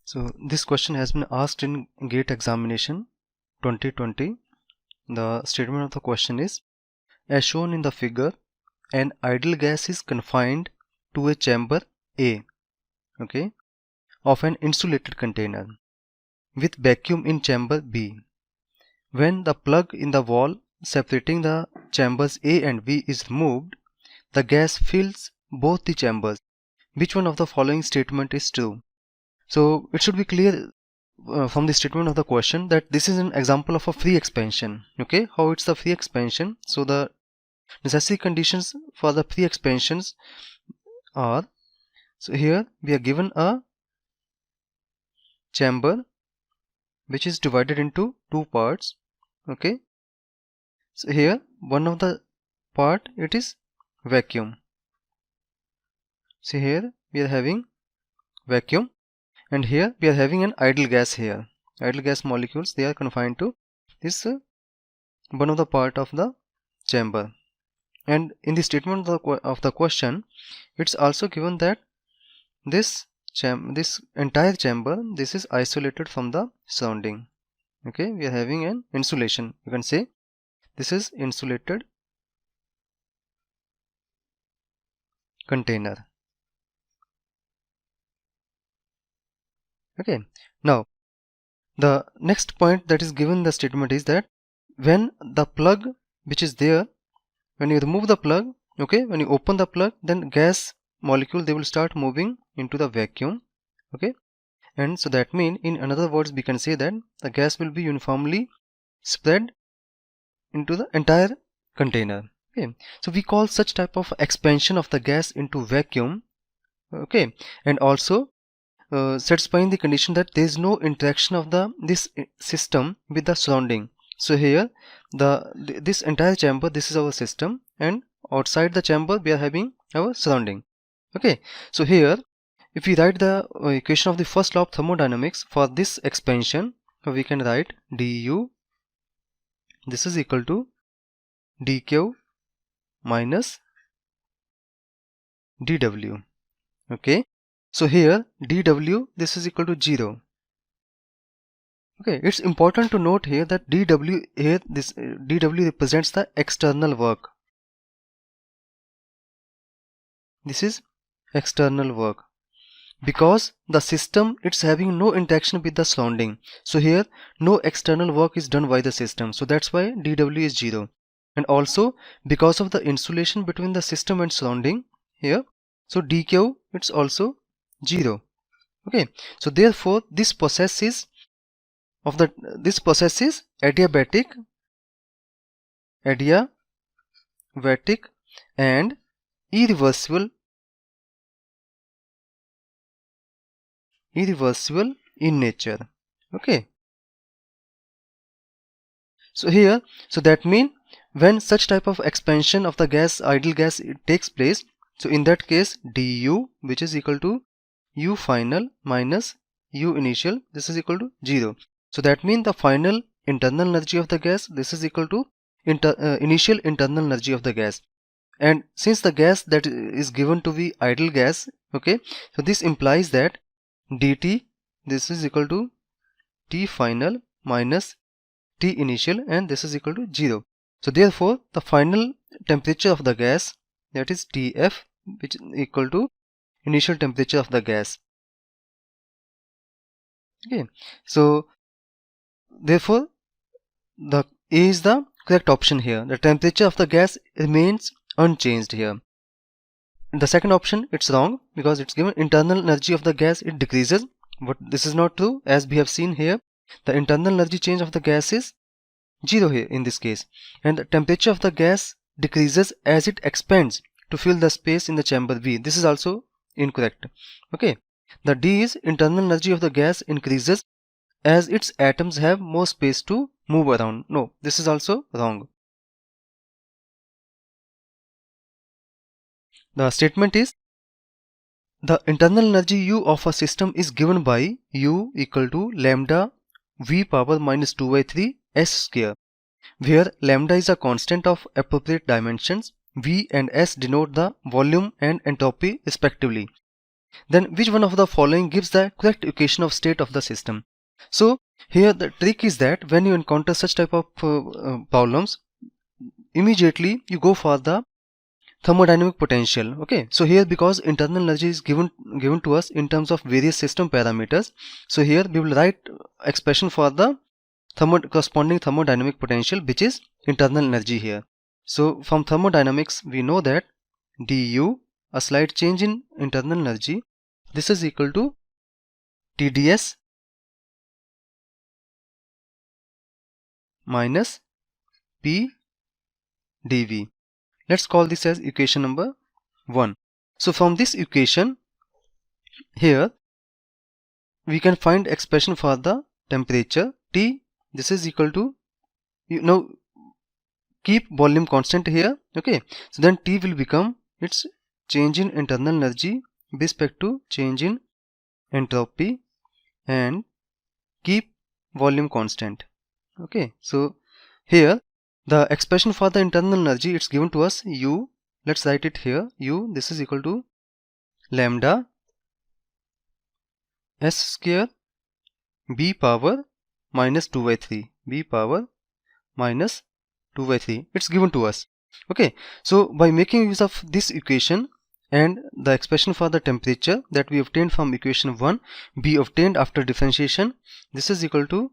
So this question has been asked in GATE examination 2020. The statement of the question is, as shown in the figure, an ideal gas is confined to a chamber A, okay, of an insulated container with vacuum in chamber B. When the plug in the wall separating the chambers A and B is removed, the gas fills both the chambers. Which one of the following statement is true? So it should be clear from the statement of the question that this is an example of a free expansion. Okay, how it's the free expansion? So the necessary conditions for the free expansions are, so here we are given a chamber which is divided into two parts. Okay, so here one of the part it is vacuum. So here we are having vacuum, and here we are having an ideal gas. Here ideal gas molecules, they are confined to this one of the part of the chamber. And in the statement of the question, it's also given that this entire chamber, this is isolated from the surrounding. Okay, we are having an insulation. You can say this is insulated container. Okay, now the next point that is given in the statement is that when the plug which is there, when you remove the plug, okay, when you open the plug, then gas molecule, they will start moving into the vacuum. Okay, and so that means, in another words, we can say that the gas will be uniformly spread into the entire container. Okay, so we call such type of expansion of the gas into vacuum, okay, and also satisfying the condition that there is no interaction of this system with the surrounding. So here this entire chamber, this is our system, and outside the chamber we are having our surrounding. Okay, so here if we write the equation of the first law of thermodynamics for this expansion, we can write du, this is equal to dq minus dw. Okay, so here dw, this is equal to 0. Okay, it's important to note here that dw here, this dw represents the external work. This is external work because the system, it's having no interaction with the surrounding. So here no external work is done by the system, so that's why dw is 0. And also because of the insulation between the system and surrounding here, so dq, it's also 0. Okay, so therefore this process is adiabatic and irreversible in nature. Okay, so here, so that means when such type of expansion of the gas, ideal gas, it takes place, so in that case du, which is equal to u final minus u initial, this is equal to 0. So that means the final internal energy of the gas, this is equal to initial internal energy of the gas. And since the gas that is given to be ideal gas, okay, so this implies that dt, this is equal to T final minus T initial, and this is equal to 0. So therefore the final temperature of the gas, that is Tf, which is equal to initial temperature of the gas. Okay, so therefore the A is the correct option here. The temperature of the gas remains unchanged here. In the second option, it's wrong because it's given internal energy of the gas, it decreases, but this is not true. As we have seen here, the internal energy change of the gas is 0 here in this case, and the temperature of the gas decreases as it expands to fill the space in the chamber B. This is also incorrect. Okay, the D is internal energy of the gas increases as its atoms have more space to move around. No, this is also wrong. The statement is, the internal energy U of a system is given by U equal to lambda V power minus 2 by 3 S square, where lambda is a constant of appropriate dimensions. V and S denote the volume and entropy respectively. then which one of the following gives the correct equation of state of the system? So here the trick is that when you encounter such type of problems, immediately you go for the thermodynamic potential. Okay, so here because internal energy is given to us in terms of various system parameters, so here we will write expression for the corresponding thermodynamic potential, which is internal energy here. So from thermodynamics we know that du, a slight change in internal energy, this is equal to TdS minus P dV. Let's call this as equation number 1. So from this equation here we can find expression for the temperature T. This is equal to, you know, keep volume constant here. Okay, so then T will become its change in internal energy with respect to change in entropy and keep volume constant. Okay, so here the expression for the internal energy, it's given to us U. Let's write it here. U, this is equal to lambda S square B power minus 2 by 3. B power minus 2 by 3. It's given to us. Okay, so by making use of this equation and the expression for the temperature that we obtained from equation 1 be obtained after differentiation, this is equal to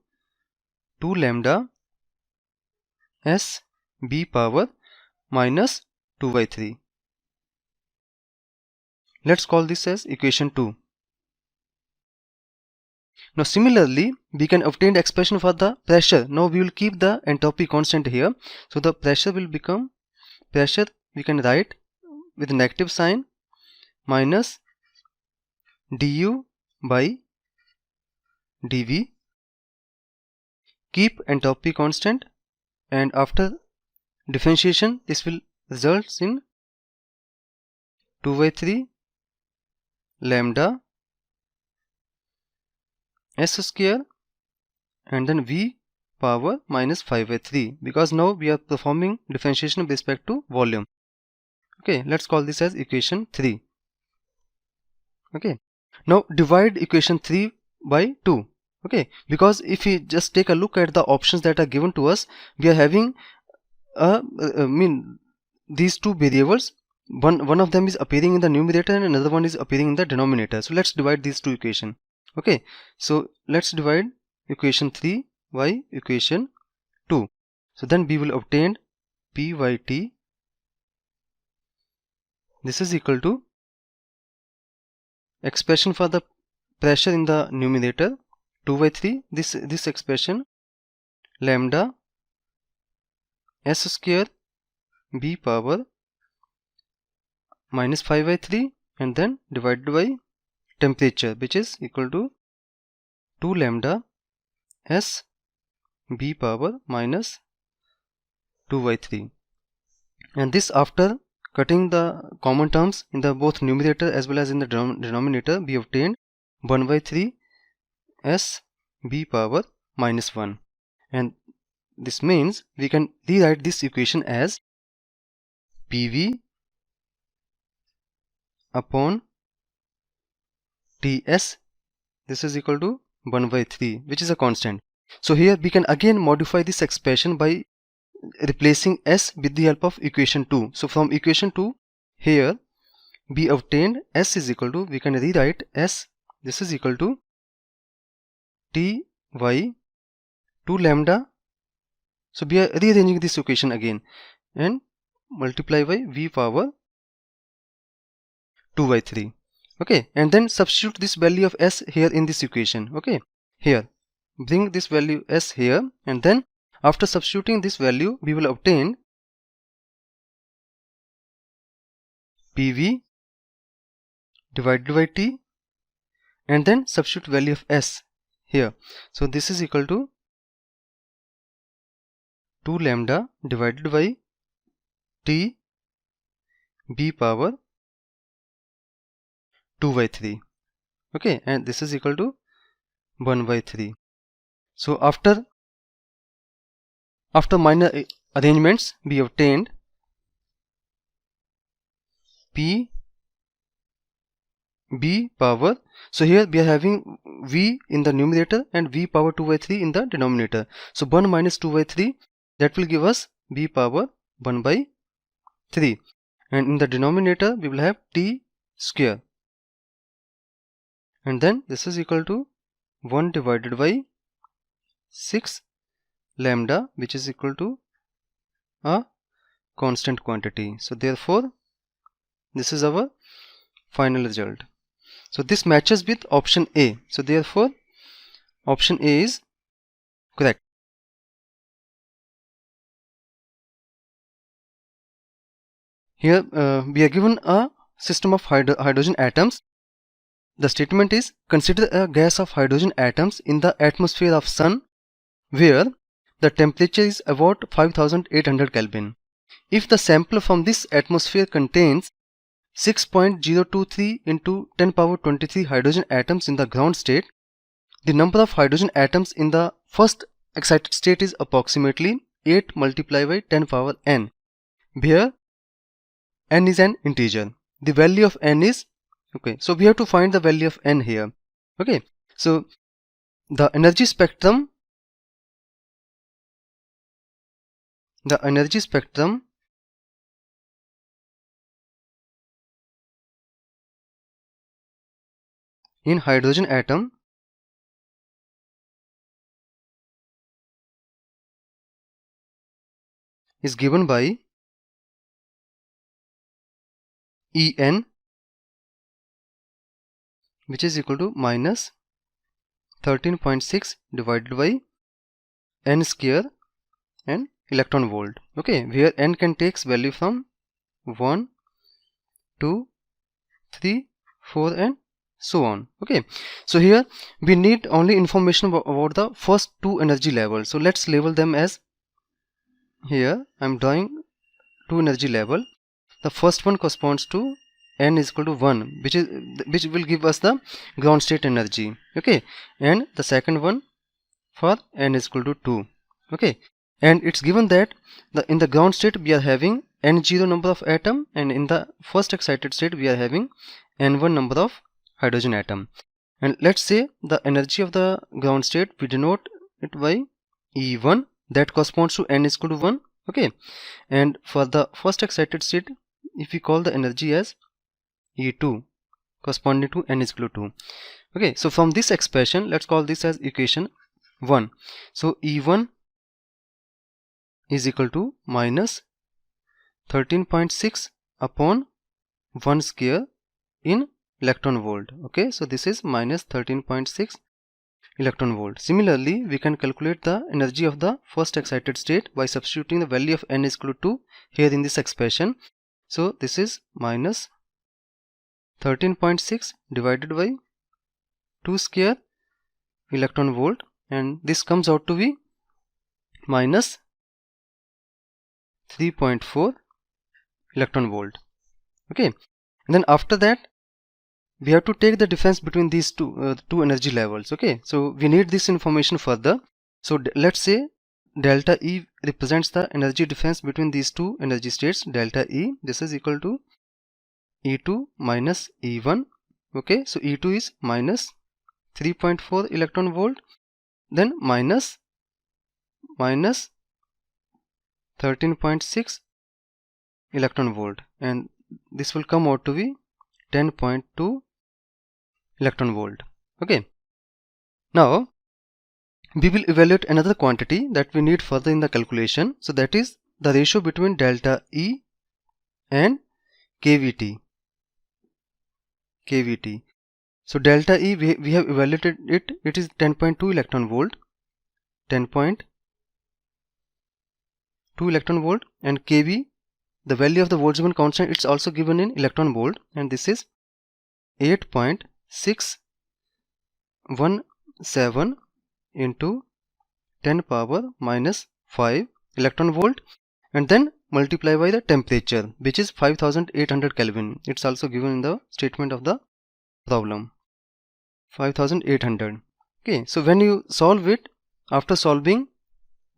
2 lambda S B power minus 2 by 3. Let's call this as equation 2. Now similarly we can obtain the expression for the pressure. Now we will keep the entropy constant here, so the pressure will become, pressure we can write with negative sign minus du by dv, keep entropy constant, and after differentiation this will result in 2 by 3 lambda S square and then V power minus 5 by 3, because now we are performing differentiation with respect to volume. Okay, let's call this as equation 3. Okay, now divide equation 3 by 2. Okay, because if we just take a look at the options that are given to us, we are having these two variables. One of them is appearing in the numerator and another one is appearing in the denominator. So let's divide these two equations. Okay, so let's divide equation 3 by equation 2. So then we will obtain P by T. This is equal to expression for the pressure in the numerator 2 by 3. This expression lambda S square B power minus 5 by 3 and then divided by temperature, which is equal to 2 lambda S B power minus 2 by 3, and this after cutting the common terms in the both numerator as well as in the denominator, we obtained 1 by 3 S B power minus 1, and this means we can rewrite this equation as PV upon TS. This is equal to 1 by 3, which is a constant. So here we can again modify this expression by replacing S with the help of equation 2. So from equation 2 here we obtained S is equal to, we can rewrite S, this is equal to T by 2 lambda. So we are rearranging this equation again and multiply by V power 2 by 3. Okay, and then substitute this value of S here in this equation. Okay, here bring this value S here, and then after substituting this value we will obtain PV divided by T and then substitute value of S here. So this is equal to 2 lambda divided by T B power 2 by 3. Okay, and this is equal to 1 by 3. So after minor arrangements we obtained P b power, so here we are having v in the numerator and v power 2 by 3 in the denominator. So 1 minus 2 by 3, that will give us b power 1 by 3, and in the denominator we will have t square, and then this is equal to 1 divided by 6 lambda, which is equal to a constant quantity. So therefore this is our final result. So this matches with option A. So therefore option A is correct. Here we are given a system of hydrogen atoms. The statement is, consider a gas of hydrogen atoms in the atmosphere of Sun where the temperature is about 5800 Kelvin. If the sample from this atmosphere contains 6.023 into 10 power 23 hydrogen atoms in the ground state, the number of hydrogen atoms in the first excited state is approximately 8 multiplied by 10 power n, where n is an integer. The value of n is, okay, so we have to find the value of n here. Okay, so the energy spectrum in hydrogen atom is given by En, which is equal to minus 13.6 divided by n square and electron volt. Okay, where n can takes value from 1, 2, 3, 4 and so on. Okay, so here we need only information about the first two energy levels. So let's label them as, here I am drawing two energy level. The first one corresponds to n is equal to 1, which will give us the ground state energy. Okay, and the second one for n is equal to 2. Okay, and it's given that in the ground state we are having n0 number of atom, and in the first excited state we are having n1 number of hydrogen atom. And let's say the energy of the ground state, we denote it by E1, that corresponds to n is equal to 1. Okay, and for the first excited state, if we call the energy as E2, corresponding to n is equal to 2. Okay, so from this expression, let's call this as equation 1. So E1 is equal to minus 13.6 upon 1 square in electron volt. Okay, so this is minus 13.6 electron volt. Similarly, we can calculate the energy of the first excited state by substituting the value of n is equal to 2 here in this expression. So this is minus 13.6 divided by 2 square electron volt, and this comes out to be minus 3.4 electron volt. Okay, and then after that we have to take the difference between these two energy levels. Okay, so we need this information further. So let's say delta E represents the energy difference between these two energy states. Delta E, this is equal to E2 minus E1. Okay, so E2 is minus 3.4 electron volt, then minus 13.6 electron volt, and this will come out to be 10.2 electron volt. Okay, now we will evaluate another quantity that we need further in the calculation. So that is the ratio between delta E and kVt. So delta E, we have evaluated it. It is 10.2 electron volt, 10.2 electron volt, and kV, the value of the Boltzmann constant, it's also given in electron volt, and this is 8.617 into 10 power minus 5 electron volt, and then multiply by the temperature, which is 5800 Kelvin. It's also given in the statement of the problem, 5800. Okay, so when you solve it, after solving,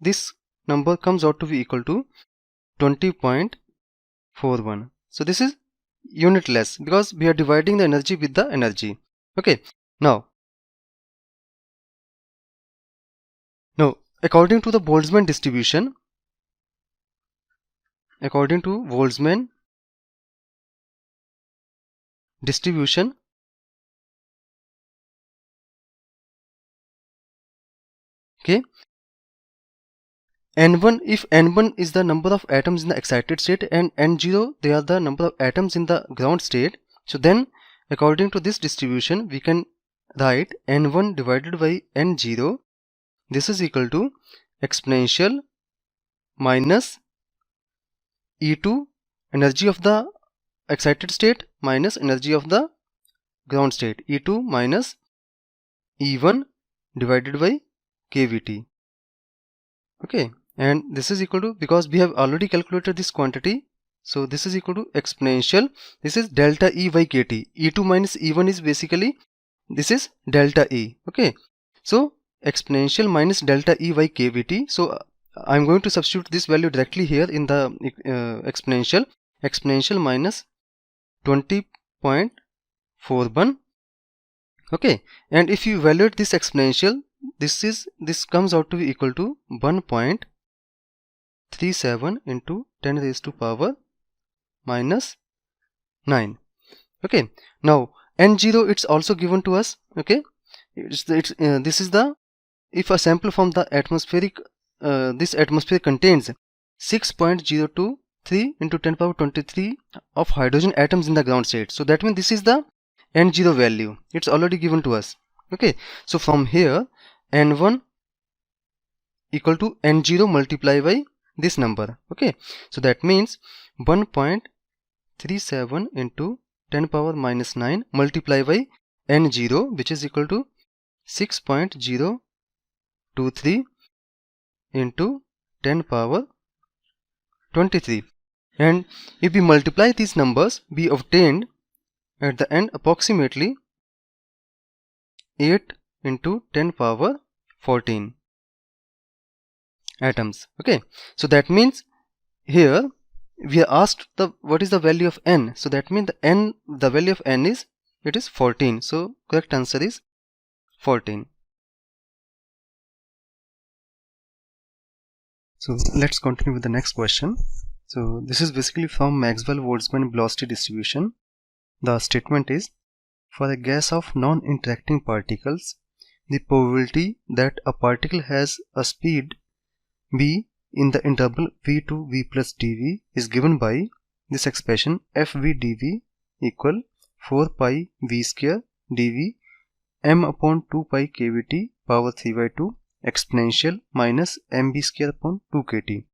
this number comes out to be equal to 20.41. So this is unitless because we are dividing the energy with the energy. Okay, now according to the Boltzmann distribution, according to Boltzmann distribution, okay, N1, if N1 is the number of atoms in the excited state and N0 they are the number of atoms in the ground state, so then according to this distribution we can write N1 divided by N0, this is equal to exponential minus E2 energy of the excited state minus energy of the ground state, E2 minus E1 divided by kVt. Okay, and this is equal to, because we have already calculated this quantity, so this is equal to exponential, this is delta E by kT. E2 minus E1 is basically, this is delta E. Okay, so exponential minus delta E by kVt. So I'm going to substitute this value directly here in the exponential minus 20.41. okay, and if you evaluate this exponential, this comes out to be equal to 1.37 into 10 raised to power minus 9. Okay, now N0 it's also given to us. Okay, this is the, if a sample from the atmospheric this atmosphere contains 6.023 into 10 power 23 of hydrogen atoms in the ground state, so that means this is the N0 value, it's already given to us. Okay, so from here N1 equal to N0 multiplied by this number. Okay, so that means 1.37 into 10 power minus 9 multiplied by N0, which is equal to 6.023 into 10 power 23, and if we multiply these numbers, we obtained at the end approximately 8 into 10 power 14 atoms. Okay, so that means here we are asked what is the value of N, so that means the value of N is, it is 14, so correct answer is 14. So let's continue with the next question. So this is basically from Maxwell-Boltzmann velocity distribution. The statement is, for a gas of non-interacting particles, the probability that a particle has a speed v in the interval v to v plus dv is given by this expression fv dv equal 4 pi v square dv m upon 2 pi kVt power 3 by 2 exponential minus mv square upon 2 kt.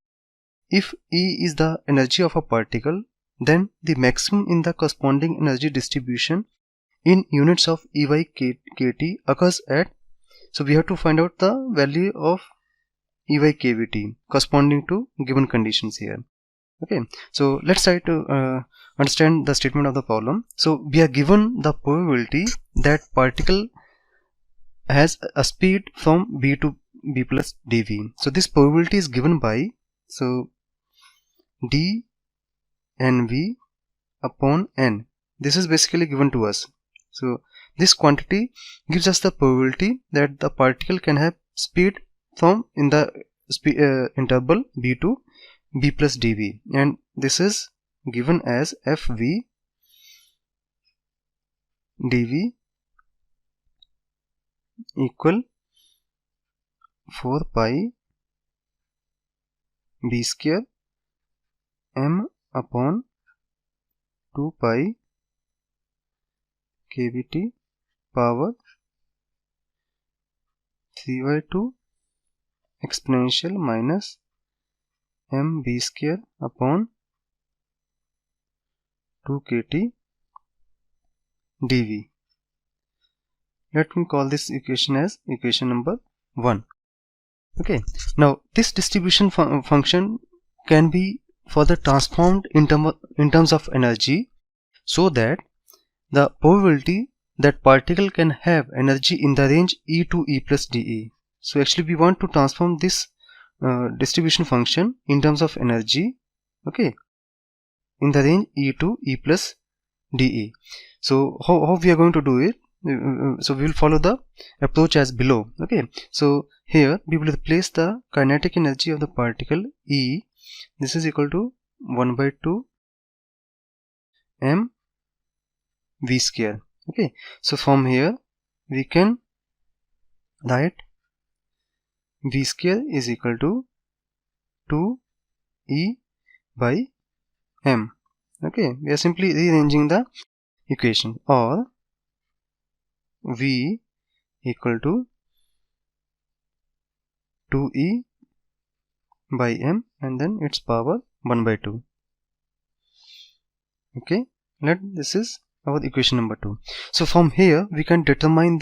If E is the energy of a particle, then the maximum in the corresponding energy distribution in units of E by kt occurs at, so we have to find out the value of E by kVt corresponding to given conditions here. Okay, so let's try to understand the statement of the problem. So we are given the probability that particle has a speed from v to v plus dv. So this probability is given by, so d nv upon n. This is basically given to us. So this quantity gives us the probability that the particle can have speed from in the interval v to v plus dv, and this is given as fv dv equal 4 pi v square m upon 2 pi kVt power 3 by 2 exponential minus m v square upon 2 kt dv. Let me call this equation as equation number 1. Okay, now this distribution function can be further transformed in terms of energy, so that the probability that particle can have energy in the range E to E plus dE. So actually we want to transform this distribution function in terms of energy, okay, in the range E to E plus dE. So how we are going to do it? So we will follow the approach as below. Okay, so here we will replace the kinetic energy of the particle E. This is equal to 1 by 2 m v square. Okay, so from here we can write v square is equal to 2 e by m. Okay, we are simply rearranging the equation, or v equal to 2e by m and then its power 1 by 2. Okay, this is our equation number 2. So from here we can determine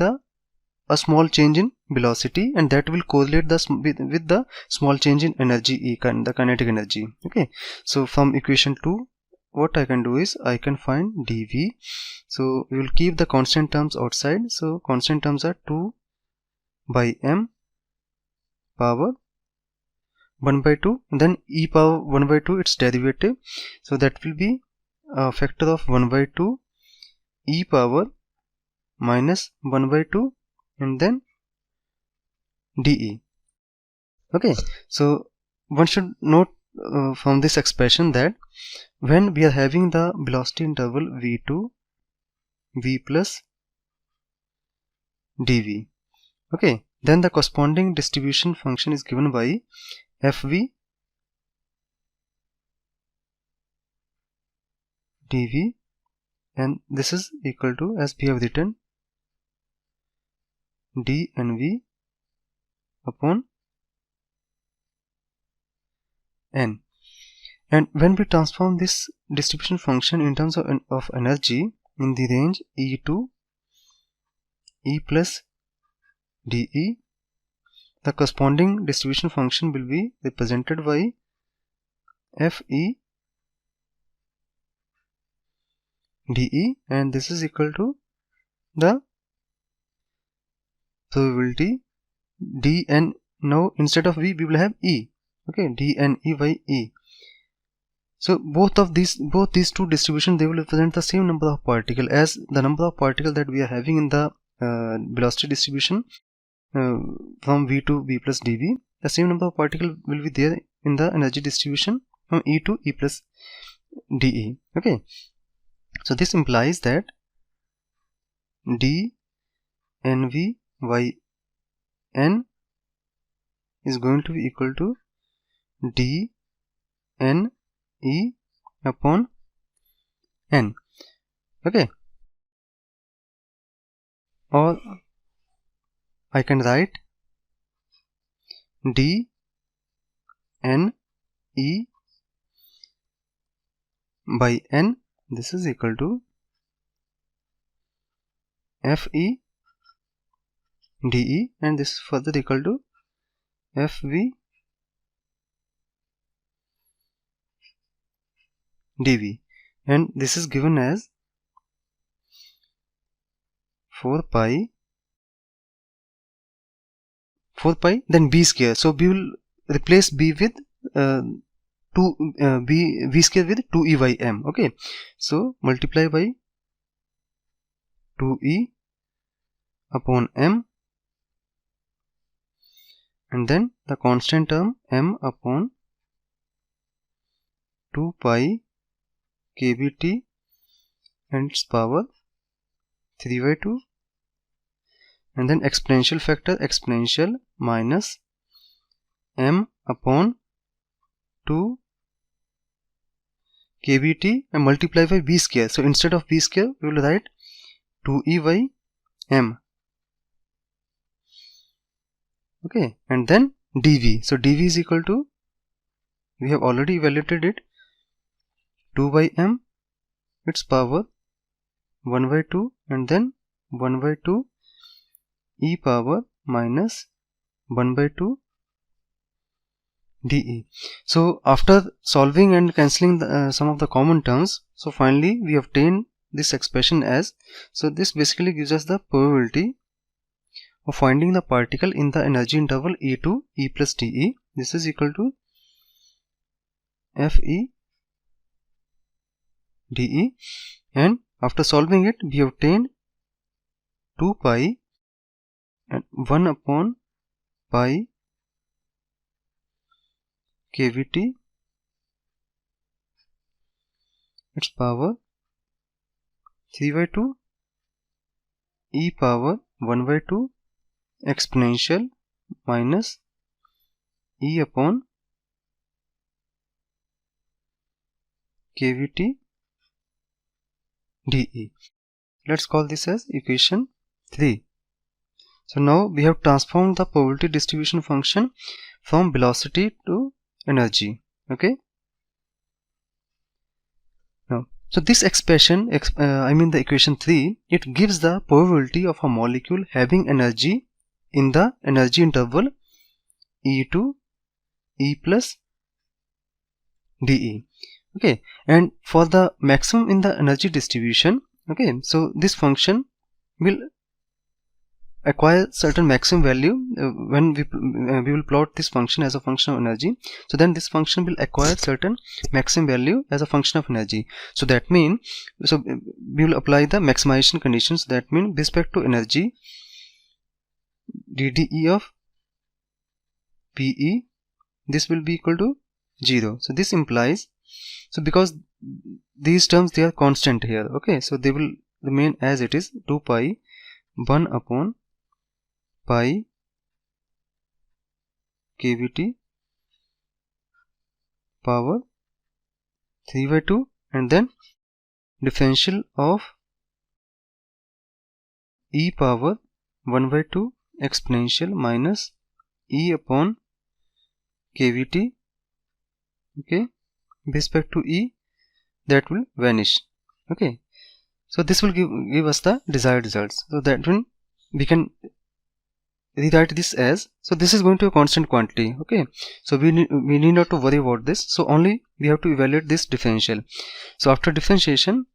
a small change in velocity, and that will correlate with the small change in energy E, the kinetic energy. Okay, so from equation 2 what I can do is I can find dV. So we will keep the constant terms outside. So constant terms are 2 by m power 1 by 2, then e power 1 by 2 its derivative, so that will be a factor of 1 by 2 e power minus 1 by 2 and then dE. Okay, so one should note from this expression that when we are having the velocity interval v2 v plus dV, okay, then the corresponding distribution function is given by fv dV, and this is equal to, as we have written, dnv upon n. And when we transform this distribution function in terms of energy in the range E to E plus dE, the corresponding distribution function will be represented by Fe dE, and this is equal to the probability dn. Now instead of V we will have E. Okay, dne by E. So both these two distributions, they will represent the same number of particles as the number of particles that we are having in the velocity distribution from V to V plus dV. The same number of particles will be there in the energy distribution from E to E plus dE. Okay, so this implies that dnv by n is going to be equal to dne upon n. Okay, or I can write dne by n, this is equal to Fe dE, and this is further equal to Fv dV, and this is given as 4 pi then b square. So we will replace b with v square with 2e by m. Okay, so multiply by 2e upon m, and then the constant term m upon 2 pi kBt and its power 3 by 2, and then exponential factor exponential minus m upon 2 kBt and multiply by b square. So instead of b square we will write 2e by m. Okay, and then dV. So dV is equal to, we have already evaluated it, 2 by m its power 1 by 2 and then 1 by 2 e power minus 1 by 2 dE. So after solving and cancelling some of the common terms, so finally we obtain this expression as, so this basically gives us the probability of finding the particle in the energy interval E to E plus dE. This is equal to Fe dE, and after solving it, we obtain 2 pi and 1 upon pi kVt, its power 3 by 2 e power 1 by 2 exponential minus e upon kVt dE. Let's call this as equation 3. So now we have transformed the probability distribution function from velocity to energy. Okay. Now, so this expression, the equation 3, it gives the probability of a molecule having energy in the energy interval E to E plus dE. Okay, and for the maximum in the energy distribution, okay, so this function will acquire certain maximum value when we will plot this function as a function of energy. So then this function will acquire certain maximum value as a function of energy. So that means, we will apply the maximization conditions. That means with respect to energy, dDE of PE, this will be equal to 0. So this implies, so because these terms, they are constant here, okay, so they will remain as it is, 2 pi 1 upon pi kVt power 3 by 2 and then differential of e power 1 by 2 exponential minus e upon kVt, okay, with respect to e, that will vanish. Okay, so this will give us the desired results. So that when we can rewrite this as, so this is going to a constant quantity, okay, so we need not to worry about this. So only we have to evaluate this differential. So after differentiation,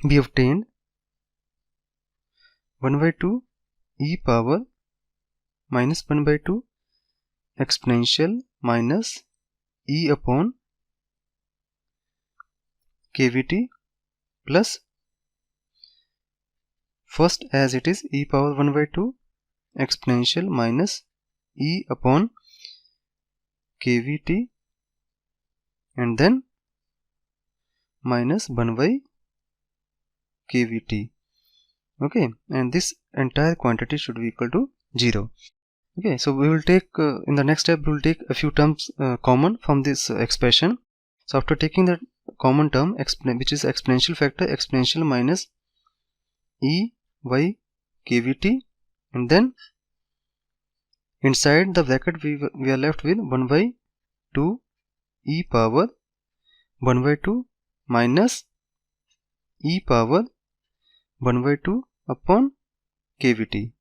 we obtained 1 by 2 e power minus 1 by 2 exponential minus e upon kVt plus, first as it is, e power 1 by 2 exponential minus e upon kVt and then minus 1 by kVt, okay, and this entire quantity should be equal to 0. Okay, so we will take in the next step, we will take a few terms common from this expression. So after taking the common term, which is exponential factor, exponential minus e by kVt, and then inside the bracket we are left with 1 by 2 e power 1 by 2 minus e power 1 by 2 upon kVt,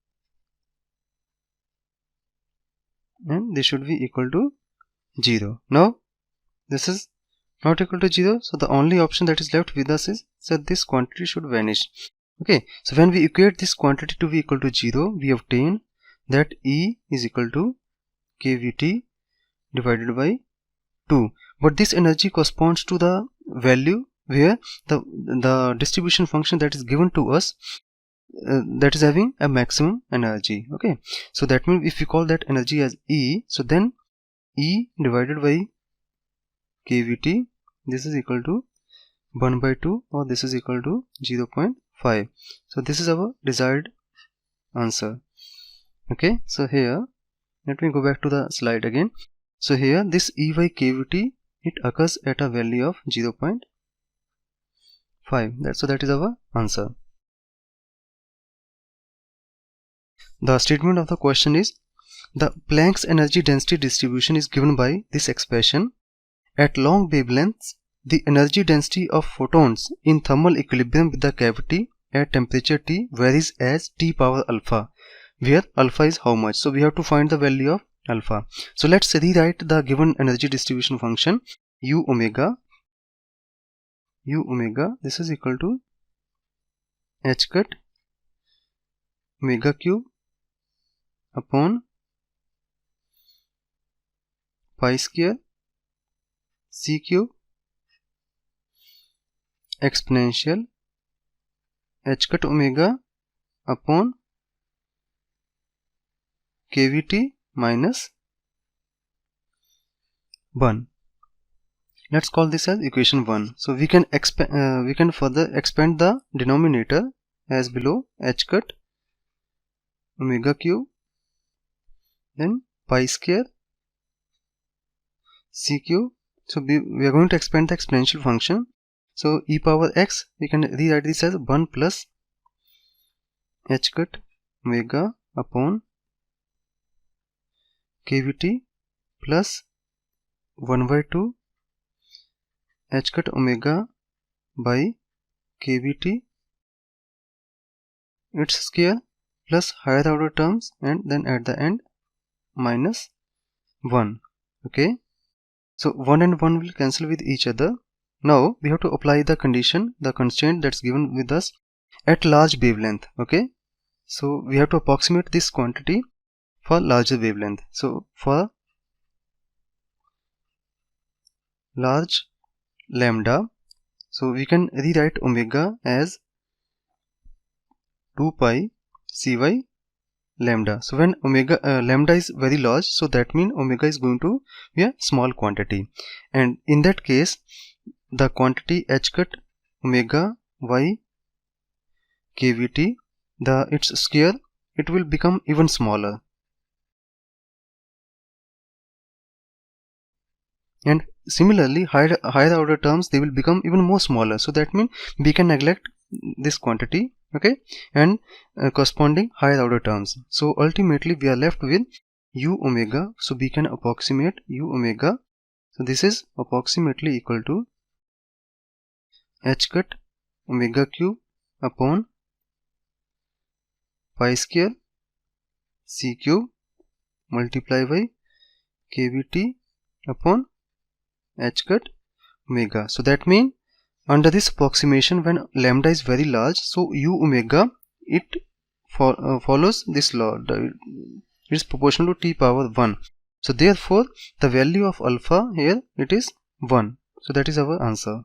and this should be equal to 0. Now this is not equal to 0, so the only option that is left with us is that this quantity should vanish. Okay, so when we equate this quantity to be equal to 0, we obtain that E is equal to kVt divided by 2. But this energy corresponds to the value where the distribution function that is given to us, that is having a maximum energy. Okay, so that means if we call that energy as E, so then E divided by kVt, this is equal to 1 by 2, or this is equal to 0.5. So this is our desired answer. Okay, so here let me go back to the slide again. So here this E by kVt, it occurs at a value of 0.5. So that is our answer. The statement of the question is, the Planck's energy density distribution is given by this expression. At long wavelengths, the energy density of photons in thermal equilibrium with the cavity at temperature T varies as T power alpha, where alpha is how much. So we have to find the value of alpha. So let's rewrite the given energy distribution function. U omega, this is equal to h cut omega cube upon pi square c cube exponential h cut omega upon kVt minus 1. Let's call this as equation 1. So we can further expand the denominator as below: h cut omega cube, then pi square c cube. So we are going to expand the exponential function. So e power x, we can rewrite this as 1 plus h cut omega upon kVt plus 1 by 2 h cut omega by kVt, its square, plus higher order terms, and then at the end minus 1. Okay, so 1 and 1 will cancel with each other. Now we have to apply the condition, the constraint that's given with us at large wavelength. Okay, so we have to approximate this quantity for larger wavelength. So for large lambda, so we can rewrite omega as 2 pi cy lambda. So when omega lambda is very large, so that means omega is going to be a small quantity, and in that case the quantity h cut omega y kVt, its square, it will become even smaller, and similarly higher order terms, they will become even more smaller. So that means we can neglect this quantity, okay, and corresponding higher order terms. So ultimately we are left with u omega. So we can approximate u omega. So this is approximately equal to h cut omega cube upon pi square c cube multiply by kVt upon h cut omega. So that means under this approximation, when lambda is very large, so u omega, it follows this law, it is proportional to t power 1. So therefore the value of alpha here, it is 1. So that is our answer.